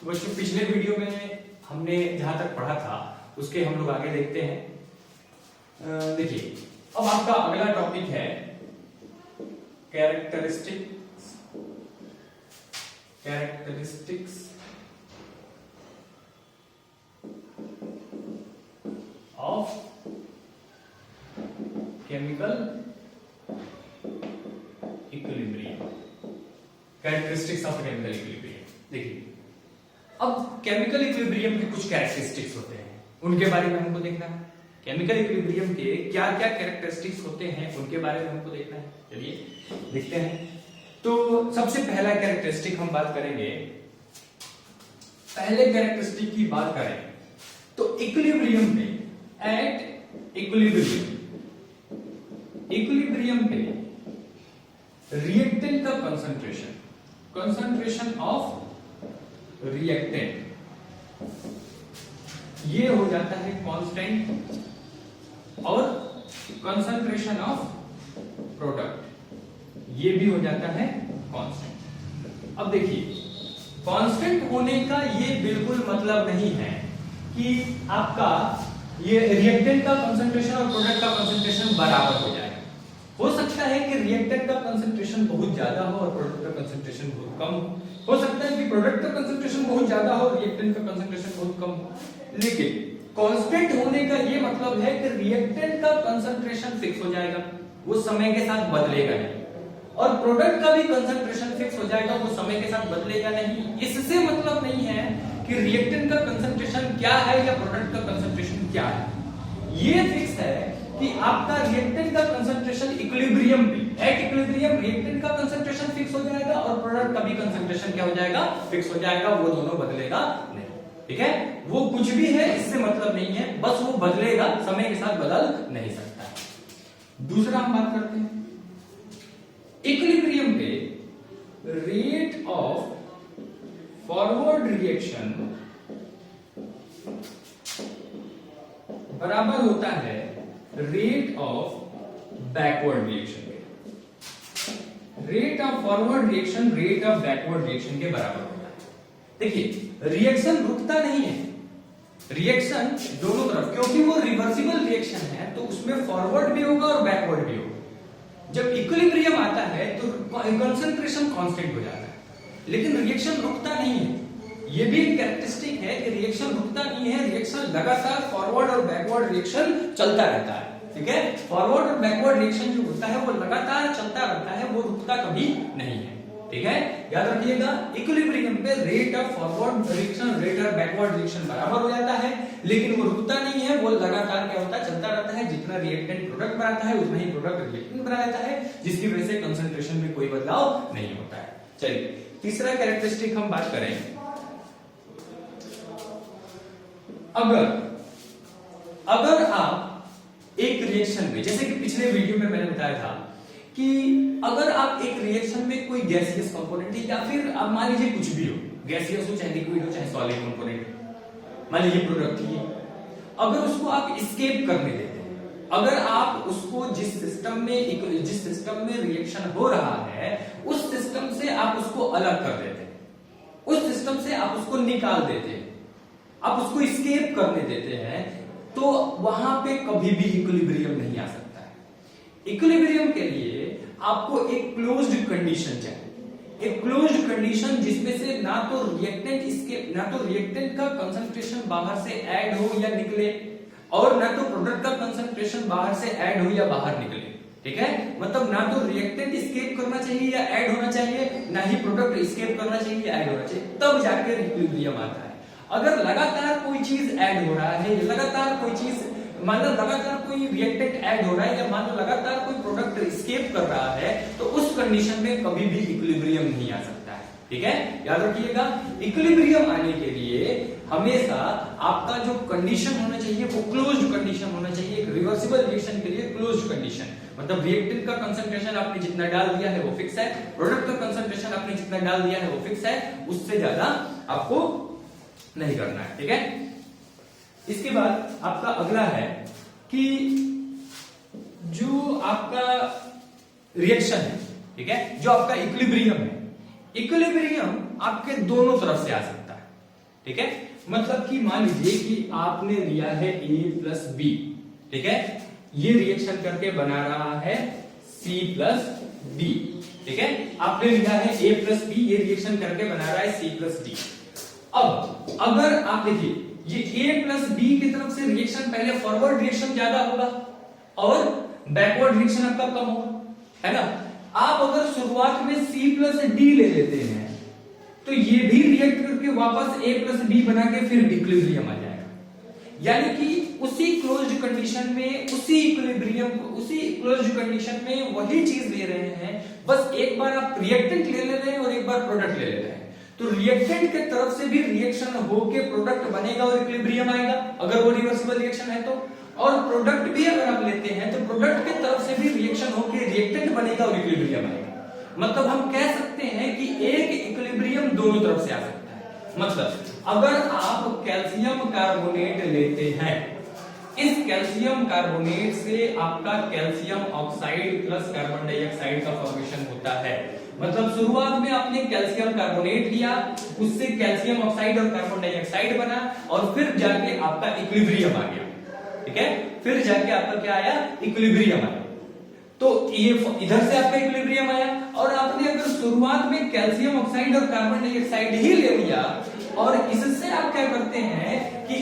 बच्चों पिछले वीडियो में हमने जहां तक पढ़ा था उसके हम लोग आगे देखते हैं। देखिए अब आपका अगला टॉपिक है characteristics of chemical equilibrium. Characteristics of chemical equilibrium. देखिए अब केमिकल इक्विलिब्रियम के कुछ कैरेक्टरिस्टिक्स होते हैं, उनके बारे में हमको देखना है। केमिकल इक्विलिब्रियम के क्या क्या कैरेक्टरिस्टिक्स होते हैं उनके बारे में हमको देखना है। चलिए देखते हैं। तो सबसे पहला कैरेक्टरिस्टिक हम बात करेंगे, पहले कैरेक्टरिस्टिक की बात करें तो इक्विलिब्रियम में एट इक्विलिब्रियम पे रिएक्टेंट का कंसंट्रेशन ऑफ रिएक्टेंट ये हो जाता है कांस्टेंट और कंसंट्रेशन ऑफ प्रोडक्ट ये भी हो जाता है कांस्टेंट। अब देखिए कांस्टेंट होने का ये बिल्कुल मतलब नहीं है कि आपका ये रिएक्टेंट का कंसंट्रेशन और प्रोडक्ट का कंसंट्रेशन बराबर हो जाएगा। हो सकता है कि रिएक्टेंट का कंसंट्रेशन बहुत ज्यादा हो और प्रोडक्ट का कंसंट्रेशन बहुत कम हो सकता है कि प्रोडक्ट का कंसंट्रेशन बहुत ज्यादा हो और रिएक्टेंट का कंसंट्रेशन बहुत कम हो। लेकिन कांस्टेंट होने का ये मतलब है कि रिएक्टेंट का कंसंट्रेशन फिक्स हो जाएगा, वो समय के साथ बदलेगा नहीं, और प्रोडक्ट का भी कंसंट्रेशन फिक्स हो जाएगा, वो समय के साथ बदलेगा नहीं। इससे मतलब नहीं है कि रिएक्टेंट का कंसंट्रेशन क्या है या प्रोडक्ट का कंसंट्रेशन क्या है। ये फिक्स है कि आपका रिएक्टेंट का कंसंट्रेशन इक्विलिब्रियम पे एट इक्विलिब्रियम रिएक्टेंट का कंसंट्रेशन फिक्स हो जाएगा और प्रोडक्ट का भी कंसंट्रेशन क्या हो जाएगा, फिक्स हो जाएगा। वो दोनों बदलेगा नहीं, ठीक है। वो कुछ भी है इससे मतलब नहीं है, बस वो बदलेगा, समय के साथ बदल नहीं सकता। दूसरा हम बात करते हैं इक्विलिब्रियम पे रेट ऑफ फॉरवर्ड रिएक्शन बराबर होता है रेट ऑफ बैकवर्ड रिएक्शन के। Rate of forward reaction rate of backward reaction के बराबर होता है। देखिए रिएक्शन रुकता नहीं है, रिएक्शन दोनों तरफ, क्योंकि वो रिवर्सिबल रिएक्शन है तो उसमें फॉरवर्ड भी होगा और बैकवर्ड भी होगा। जब इक्विलिब्रियम आता है तो कंसंट्रेशन कांस्टेंट हो जाता है, लेकिन रिएक्शन रुकता नहीं है। ये भी एक कैरेक्टरिस्टिक है कि रिएक्शन रुकता नहीं है, रिएक्शन लगातार फॉरवर्ड और बैकवर्ड रिएक्शन चलता रहता है, ठीक है। फॉरवर्ड और बैकवर्ड रिएक्शन जो होता है वो लगातार चलता रहता है, वो रुकता कभी नहीं है, ठीक है। याद रखिएगा इक्विलिब्रियम पे rate of forward reaction rate of backward reaction बराबर हो जाता है, लेकिन वो रुकता नहीं है, वो लगातार क्या होता है, चलता रहता है। जितना रिएक्टेंट प्रोडक्ट बनाता है उतना ही प्रोडक्ट रिएक्टेंट बना लेता है, जिसकी वजह से कंसंट्रेशन में कोई बदलाव नहीं होता है। चलिए तीसरा कैरेक्टरिस्टिक हम बात करें, अगर आप एक रिएक्शन में, जैसे कि पिछले वीडियो में मैंने बताया था कि अगर आप एक रिएक्शन में कोई गैसियस कंपोनेंट या फिर आप मान लीजिए कुछ भी हो, गैसियस हो चाहे लिक्विड हो चाहे सॉलिड कंपोनेंट, मान लीजिए प्रोडक्ट ही, अगर उसको आप एस्केप करने देते हैं, अगर आप उसको जिस सिस्टम में रिएक्शन हो रहा है उस सिस्टम से आप उसको अलग कर देते हैं, उस सिस्टम से आप उसको निकाल देते हैं, आप उसको एस्केप करने देते हैं, तो वहां पे कभी भी इक्विलिब्रियम नहीं आ सकता है। इक्विलिब्रियम के लिए आपको एक क्लोज्ड कंडीशन चाहिए, एक क्लोज्ड कंडीशन जिसमें से ना तो रिएक्टेंट का कंसंट्रेशन बाहर से ऐड हो या निकले, और ना तो प्रोडक्ट का कंसंट्रेशन बाहर से ऐड हो या बाहर निकले, ठीक है। मतलब ना तो रिएक्टेंट एस्केप करना चाहिए या ऐड होना चाहिए, ना ही प्रोडक्ट एस्केप करना चाहिए या ऐड होना चाहिए, तब जाकर इक्विलिब्रियम आता है। अगर लगातार कोई चीज ऐड हो रहा है, लगातार कोई चीज, मान लो लगातार कोई रिएक्टेंट ऐड हो रहा है या मान लो लगातार कोई प्रोडक्ट एस्केप कर रहा है, तो उस कंडीशन में कभी भी इक्विलिब्रियम नहीं आ सकता है, ठीक है। याद रखिएगा इक्विलिब्रियम आने के लिए हमेशा आपका जो कंडीशन होना चाहिए वो क्लोज्ड कंडीशन होना चाहिए। एक रिवर्सिबल रिएक्शन के लिए क्लोज्ड कंडीशन मतलब रिएक्टेंट का कंसंट्रेशन आपने जितना डाल दिया है वो फिक्स है, प्रोडक्ट का कंसंट्रेशन आपने जितना डाल दिया है वो फिक्स है, उससे ज्यादा आपको नहीं करना है, ठीक है। इसके बाद आपका अगला है कि जो आपका रिएक्शन है, ठीक है, जो आपका इक्विलिब्रियम है, इक्विलिब्रियम आपके दोनों तरफ से आ सकता है। ठीक है, मतलब कि मान लीजिए कि आपने लिया है A प्लस बी, ठीक है, ये रिएक्शन करके बना रहा है C प्लस डी, ठीक है, आपने लिया है A प्लस बी, ये रिएक्शन करके बना रहा है C प्लस डी। अब अगर आप देखिए ये A प्लस बी की तरफ से रिएक्शन पहले फॉरवर्ड रिएक्शन ज्यादा होगा और बैकवर्ड रिएक्शन आपका कम होगा, है ना। आप अगर शुरुआत में C प्लस डी ले लेते हैं तो ये भी रिएक्ट करके वापस A प्लस बी बना के फिर इक्विलिब्रियम आ जाएगा, यानी कि उसी क्लोज्ड कंडीशन में, उसी इक्विलिब्रियम, उसी क्लोज्ड कंडीशन में वही चीज ले रहे हैं, बस एक बार आप रिएक्टेंट ले रहे हैं और एक बार प्रोडक्ट ले रहे हैं। तो रिएक्टेंट के तरफ से भी रिएक्शन होके प्रोडक्ट बनेगा और इक्विलिब्रियम आएगा अगर वो रिवर्सिबल रिएक्शन है तो, और प्रोडक्ट भी अगर आप लेते हैं तो प्रोडक्ट के तरफ से भी रिएक्शन होके रिएक्टेंट बनेगा और इक्विलिब्रियम आएगा। मतलब हम कह सकते हैं कि एक इक्विलिब्रियम दोनों तरफ से आ सकता है। मतलब अगर आप कैल्शियम कार्बोनेट लेते हैं, इस कैल्शियम कार्बोनेट से आपका calcium oxide plus carbon dioxide का फॉर्मेशन होता है। मतलब शुरुआत में आपने कैल्शियम कार्बोनेट लिया, उससे कैल्शियम ऑक्साइड और कार्बन डाइऑक्साइड बना और फिर जाके आपका इक्विलिब्रियम आ गया, ठीक है, फिर जाके आपका क्या आया, इक्विलिब्रियम आया। तो ये इधर से आपका इक्विलिब्रियम आया और आपने अगर शुरुआत में कैल्शियम ऑक्साइड और कार्बन डाइऑक्साइड ही ले लिया और इससे आप क्या करते हैं कि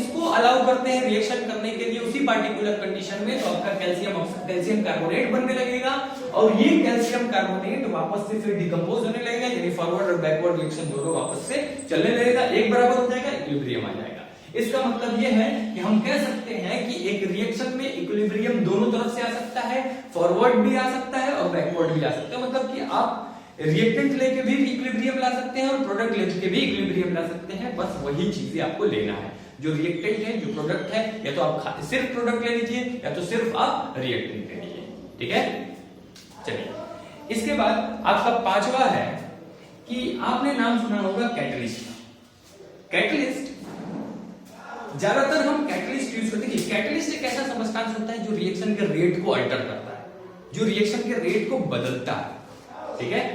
इसको अलाउ करते हैं रिएक्शन करने के लिए उसी पार्टिकुलर कंडीशन में, तो आपका कैल्शियम कार्बोनेट बनने लगेगा और ये कैल्शियम कार्बोनेट वापस से फिर डिकम्पोज होने लगेगा, यानी फॉरवर्ड और बैकवर्ड रिएक्शन दोनों वापस से चलने लगेगा, एक बराबर हो जाएगा, इक्विलिब्रियम आ जाएगा। इसका मतलब यह है कि हम कह सकते हैं कि एक रिएक्शन में इक्विलिब्रियम दोनों तरफ से आ सकता है, फॉरवर्ड भी आ सकता है और बैकवर्ड भी आ सकता है। मतलब कि आप रिएक्टेंट लेके भी इक्विलिब्रियम ला सकते हैं और प्रोडक्ट लेके भी इक्विलिब्रियम ला सकते हैं, बस वही चीजें आपको लेना है। जो रिएक्टेंट है, जो प्रोडक्ट है, या तो आप सिर्फ प्रोडक्ट ले लीजिए या तो सिर्फ आप रिएक्टेंट ले लीजिए, ठीक है। चलिए इसके बाद आपका पांचवा है कि आपने नाम सुना होगा कैटलिस्ट। कैटलिस्ट ज्यादातर हम कैटलिस्ट यूज करते हैं। कैटलिस्ट एक ऐसा सबस्टेंस होता है जो रिएक्शन के रेट को अल्टर करता है, जो रिएक्शन के रेट को बदलता है, ठीक है।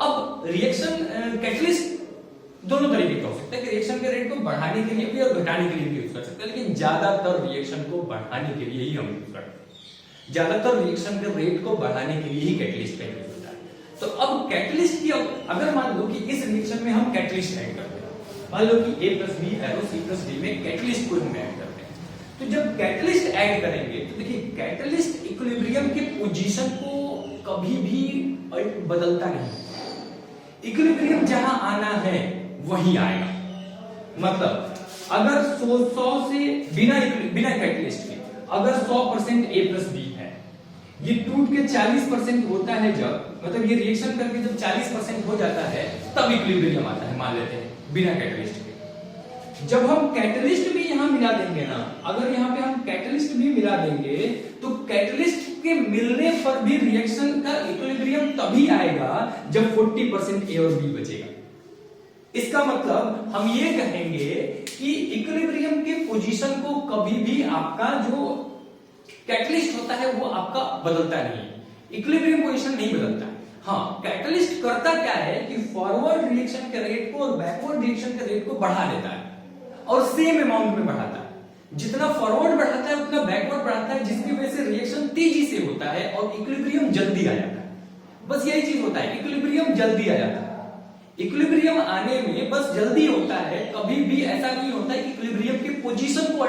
अब रिएक्शन कैटलिस्ट दोनों तरीके का हो सकता है कि रिएक्शन के रेट को बढ़ाने के लिए भी और घटाने के लिए भी यूज कर सकते हैं, लेकिन ज्यादातर रिएक्शन को बढ़ाने के लिए ही हम यूज करते हैं। ज्यादातर रिएक्शन के रेट को बढ़ाने के लिए ही कैटलिस्ट का यूज होता है। तो अब कैटलिस्ट की अगर मान लो कि इस रिएक्शन में हम कैटलिस्ट ऐड करते हैं, मान लो कि A plus B arrow C plus D में कैटलिस्ट को हम ऐड करते हैं, तो जब कैटलिस्ट ऐड करेंगे तो देखिए कैटलिस्ट इक्विलिब्रियम के पोजीशन को कभी भी बदलता नहीं, इक्विलिब्रियम जहां आना है वही आएगा। मतलब अगर 100 से बिना कैटलिस्ट के अगर 100% A प्लस बी है, ये टूट के 40% होता है, जब मतलब ये रिएक्शन करके जब 40% हो जाता है तब इक्विलिब्रियम आता है, मान लेते हैं बिना कैटलिस्ट के। जब हम कैटलिस्ट भी यहां मिला देंगे ना, अगर यहां पे हम कैटलिस्ट भी मिला देंगे तो कैटलिस्ट के मिलने पर भी रिएक्शन का इक्विलिब्रियम तभी आएगा जब 40% A और B बचेगा। इसका मतलब हम ये कहेंगे कि इक्विलिब्रियम के पोजीशन को कभी भी आपका जो कैटलिस्ट होता है वो आपका बदलता नहीं है, इक्विलिब्रियम पोजीशन नहीं बदलता है। हाँ, कैटलिस्ट करता क्या है कि फॉरवर्ड रिएक्शन के रेट को और बैकवर्ड रिएक्शन के रेट को बढ़ा देता है और सेम अमाउंट में बढ़ाता है। जितना फॉरवर्ड बढ़ाता है उतना बैकवर्ड बढ़ाता है, जिसकी वजह से रिएक्शन तेजी से होता है और इक्विलिब्रियम जल्दी आ जाता है। बस यही चीज होता है, इक्विलिब्रियम जल्दी आ जाता है। इक्विलिब्रियम आने में बस जल्दी होता है, कभी भी ऐसा नहीं होता है कि इक्विलिब्रियम के पोजीशन को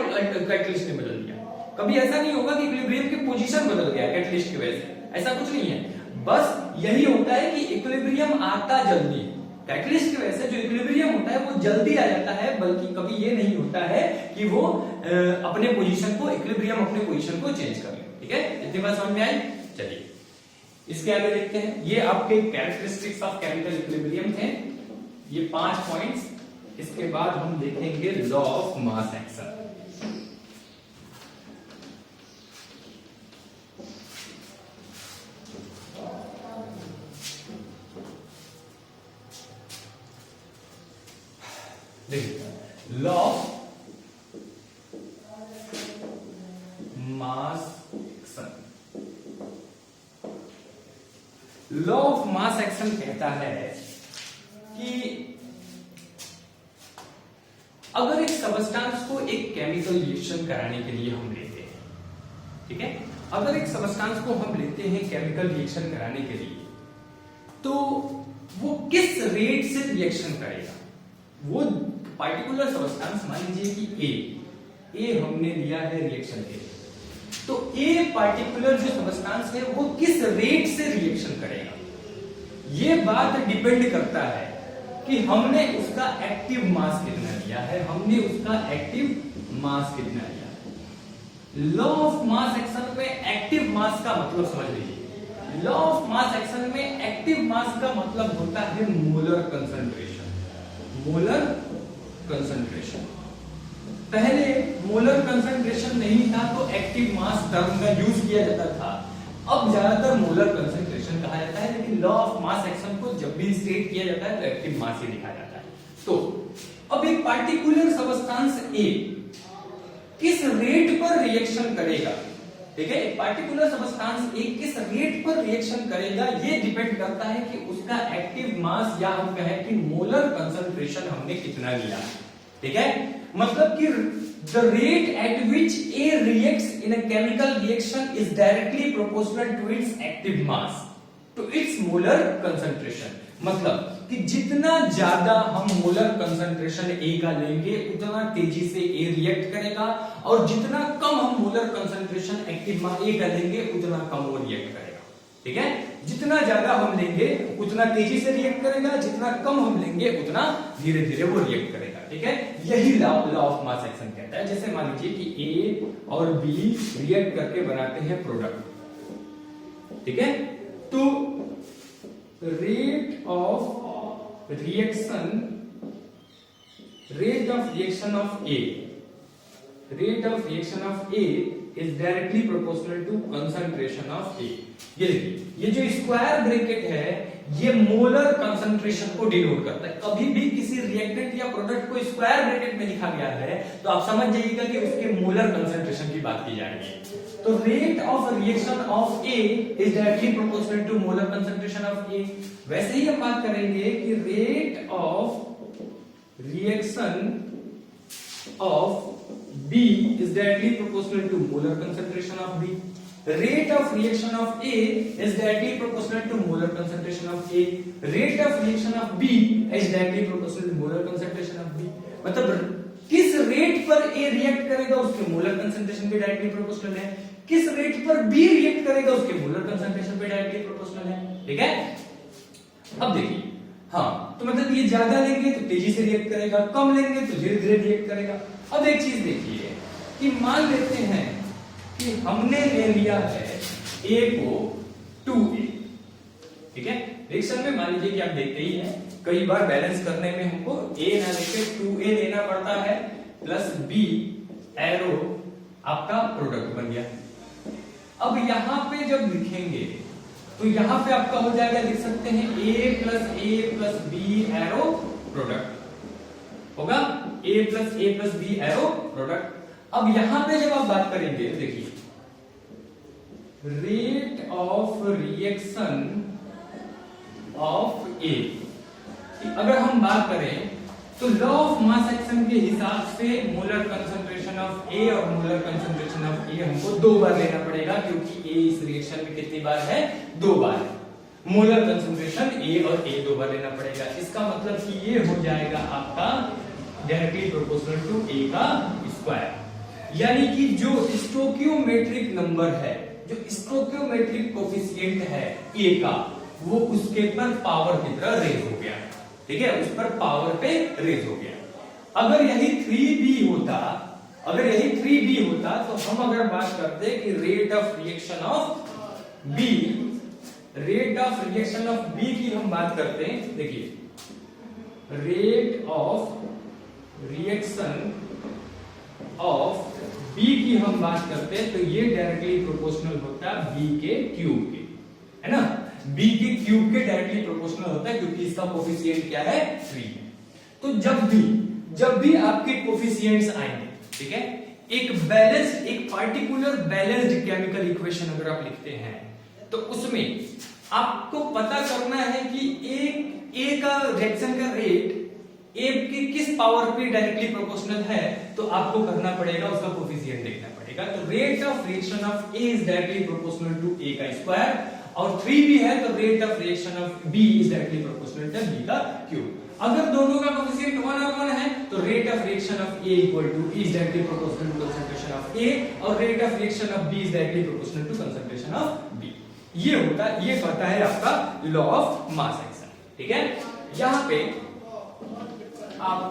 कैटलिस्ट ने बदल दिया। कभी ऐसा नहीं होगा कि इक्विलिब्रियम के पोजीशन बदल गया कैटलिस्ट की वजह से, ऐसा कुछ नहीं है। बस यही होता है कि इक्विलिब्रियम आता जल्दी है, कैटलिस्ट की वजह से जो इक्विलिब्रियम होता है वो जल्दी आ जाता है, बल्कि कभी ये नहीं होता है कि वो अपने पोजीशन को, इक्विलिब्रियम अपने पोजीशन को चेंज कर ले। ठीक है, इतनी बात समझ में आई। चलिए इसके आगे देखते हैं। ये आपके कैरेक्टरिस्टिक्स ऑफ केमिकल इक्विलिब्रियम थे, ये 5 पॉइंट्स। इसके बाद हम देखेंगे लॉ ऑफ मास एक्शन। देखिए law of mass action, law of mass action कहता है कि अगर एक सबस्टांस को एक केमिकल रिएक्शन कराने के लिए हम लेते हैं, ठीक है, अगर एक सबस्टांस को हम लेते हैं केमिकल रिएक्शन कराने के लिए, तो वो किस रेट से रिएक्शन करेगा? वो पार्टिकुलर सबस्टांस, मान लीजिए कि ए हमने लिया है रिएक्शन के लिए, तो ए पार्टिकुलर जो सबस्टांस है वो किस रेट से रिएक्शन करेगा, ये बात डिपेंड करता है कि हमने उसका एक्टिव मास कितना लिया है, हमने उसका एक्टिव मास कितना लिया है। लॉ ऑफ मास एक्शन में एक्टिव मास का मतलब समझ लीजिए। लॉ ऑफ मास एक्शन में एक्टिव मास का मतलब होता है मोलर कंसंट्रेशन। मोलर कंसंट्रेशन, पहले मोलर कंसंट्रेशन नहीं था तो एक्टिव मास टर्म का यूज किया जाता था, अब ज्यादातर मोलर कंसंट्रेशन कहा जाता है, लेकिन लॉ ऑफ मास एक्शन को जब भी स्टेट किया जाता है तो एक्टिव मास ही लिखा जाता है। तो अब एक पार्टिकुलर सबस्टांस ए किस रेट पर रिएक्शन करेगा, ठीक है, एक पार्टिकुलर सबस्टांस ए किस रेट पर रिएक्शन करेगा, ये डिपेंड करता है कि उसका एक्टिव मास या हम कहें कि मोलर कंसंट्रेशन हमने कितना लिया, ठीक है। मतलब कि the rate at which A reacts in a chemical reaction is directly proportional to its active mass, to its molar concentration। मतलब कि जितना ज्यादा हम मोलर कंसंट्रेशन A का लेंगे उतना तेजी से A रिएक्ट करेगा, और जितना कम हम molar concentration active mass A का लेंगे उतना कम वो रिएक्ट करेगा, ठीक है। जितना ज्यादा हम लेंगे उतना तेजी से रिएक्ट करेगा, जितना कम हम लेंगे उतना धीरे धीरे वो रिएक्ट करेगा, ठीक है। यही लॉ ऑफ मास एक्शन कहता है। जैसे मान लीजिए कि A और B रिएक्ट करके बनाते हैं प्रोडक्ट, ठीक है, तो rate of reaction of A is directly proportional to concentration of A। ये देखिए, ये जो स्क्वायर ब्रैकेट है ये मोलर कंसंट्रेशन को डिनोट करता है। कभी भी किसी रिएक्टेंट या प्रोडक्ट को स्क्वायर ब्रैकेट में लिखा गया है तो आप समझ जाइएगा कि उसके मोलर कंसंट्रेशन की बात की जा रही है। तो rate of reaction of A is directly proportional to molar concentration of A। वैसे ही हम बात करेंगे कि rate of reaction of B is directly proportional to molar concentration of B। Rate of reaction of A is directly proportional to molar concentration of A। Rate of reaction of B is directly proportional to molar concentration of B। मतलब किस rate पर A react करेगा उसके molar concentration पे directly proportional है, किस rate पर B react करेगा उसके मोलर कंसंट्रेशन पे डायरेक्टली प्रोपोर्शनल है, ठीक है। अब देखिए, हाँ, तो मतलब ये ज्यादा लेंगे तो तेजी से रिएक्ट करेगा, कम लेंगे तो धीरे धीरे रिएक्ट करेगा। अब एक चीज देखिए कि मान लेते हैं कि हमने ले लिया है A को 2A, ठीक है। रिएक्शन में मान लीजिए कि आप देखते ही हैं कई बार बैलेंस करने में हमको A ना लेके 2A लेना पड़ता है, प्लस B एरो आपका प्रोडक्ट बन गया। अब यहां पे जब लिखेंगे तो यहां पे आपका हो जाएगा, लिख सकते हैं A plus B arrow product होगा, A plus B arrow product. अब यहां पे जब आप बात करेंगे देखिए, rate of reaction of A, अगर हम बात करें तो लॉ ऑफ मास एक्शन के हिसाब से मोलर कंसंट्रेशन ऑफ A और मोलर कंसंट्रेशन ऑफ A हमको 2 बार लेना पड़ेगा, क्योंकि A इस रिएक्शन में कितनी बार है, 2 बार है। मोलर कंसंट्रेशन A और A 2 बार लेना पड़ेगा। इसका मतलब कि ये हो जाएगा आपका डायरेक्टली प्रोपोर्शनल टू A का स्क्वायर। यानी कि जो स्टोकियोमेट्रिक नंबर है, जो स्टोकियोमेट्रिक कोफिशिएंट है A का, वो उसके पर पावर की तरह रेज हो गया, ठीक है, उस पर पावर पे रेज हो गया। अगर यही 3B होता, अगर यही 3B होता तो हम अगर बात करते कि rate of reaction of B, rate of reaction of B की हम बात करते हैं, देखिए rate of reaction of B की हम बात करते हैं तो ये डायरेक्टली प्रोपोर्शनल होता है B के क्यूब के, है ना, B के क्यूब के डायरेक्टली प्रोपोर्शनल होता है, क्योंकि इसका कोफिशिएंट क्या है, 3। तो जब भी आपके कोफिशिएंट्स आएंगे, ठीक है, एक पार्टिकुलर बैलेंस्ड केमिकल इक्वेशन अगर आप लिखते हैं तो उसमें आपको पता करना है कि एक A का रिएक्शन का रेट ए के किस पावर पे डायरेक्टली प्रोपोर्शनल है, तो आपको करना पड़ेगा उसका कोफिशिएंट देखना पड़ेगा। तो rate of reaction of A is directly proportional to A का स्क्वायर, और 3 भी है तो rate of reaction of B is directly proportional to B का क्यूब। अगर दोनों का कोफिशिएंट 1 और 1 है तो rate of reaction of A equal to is directly proportional to concentration of A, और rate of reaction of B is directly proportional to concentration of B. ये कहता है आपका लॉ ऑफ मास एक्शन। ठीक है, यहां पे आप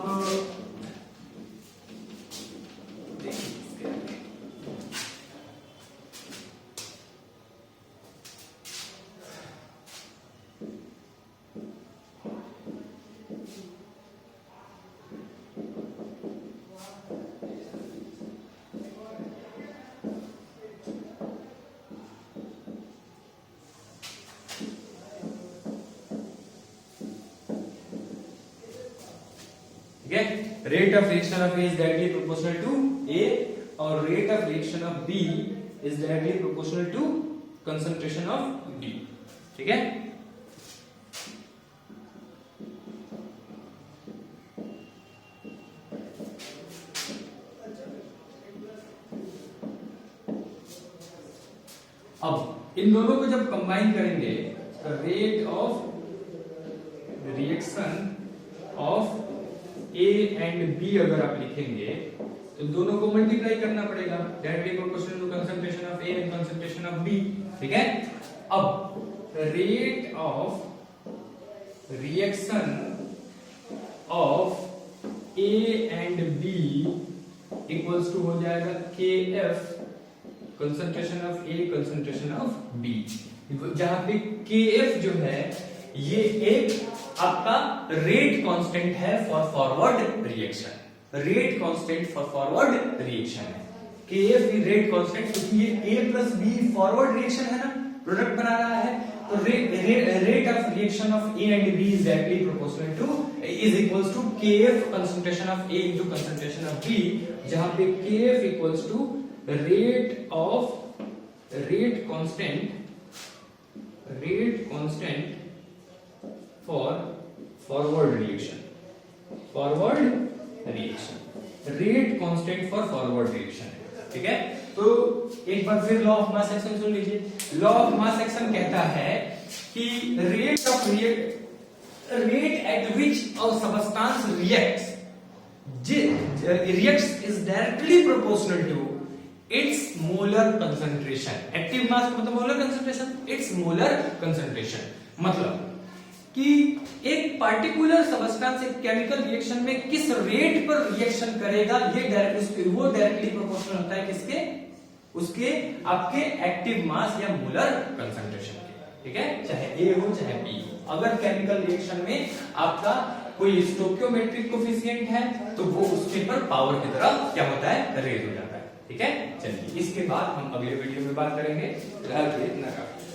rate of reaction of A is directly proportional to A, और rate of reaction of B is directly proportional to concentration of B. ठीक है, अब इन दोनों को जब कंबाइन करेंगे तो rate of reaction of A and B अगर आप लिखेंगे तो दोनों को मल्टीप्लाई करना पड़ेगा, directly proportional to concentration of A and concentration of B. ठीक है, अब rate of reaction of A and B equals to हो जाएगा K F concentration of A concentration of B, जहां पे के एफ जो है ये एक आपका रेट कांस्टेंट है for forward reaction, rate constant for forward reaction है। केएफ भी रेट कांस्टेंट, क्योंकि ये A plus B forward reaction है ना, प्रोडक्ट बना रहा है, तो rate of reaction of A and B is directly proportional to is equals to K F concentration of A into concentration of B, जहां पे K F equals to rate constant for forward reaction, rate constant for forward reaction. ठीक है, तो एक बार फिर law of mass action सुन लीजिए। लॉ ऑफ मास एक्शन कहता है कि rate at which a substance reacts is directly proportional to its molar concentration. Active mass मतलब molar concentration, its molar concentration मतलब कि एक पार्टिकुलर सबस्टेंस एक केमिकल रिएक्शन में किस रेट पर रिएक्शन करेगा, ये वो डायरेक्टली प्रोपोर्शनल होता है किसके, उसके आपके एक्टिव मास या मोलर कंसंट्रेशन के। ठीक है, चाहे ए हो चाहे बी हो। अगर केमिकल रिएक्शन में आपका कोई स्टोकियोमेट्रिक कोफिशिएंट है तो वो उसके पर पावर की तरह क्या होता है, रेज हो जाता है। ठीक है, चलिए इसके बाद हम अगले वीडियो में बात करेंगे। फिलहाल इतना काफी।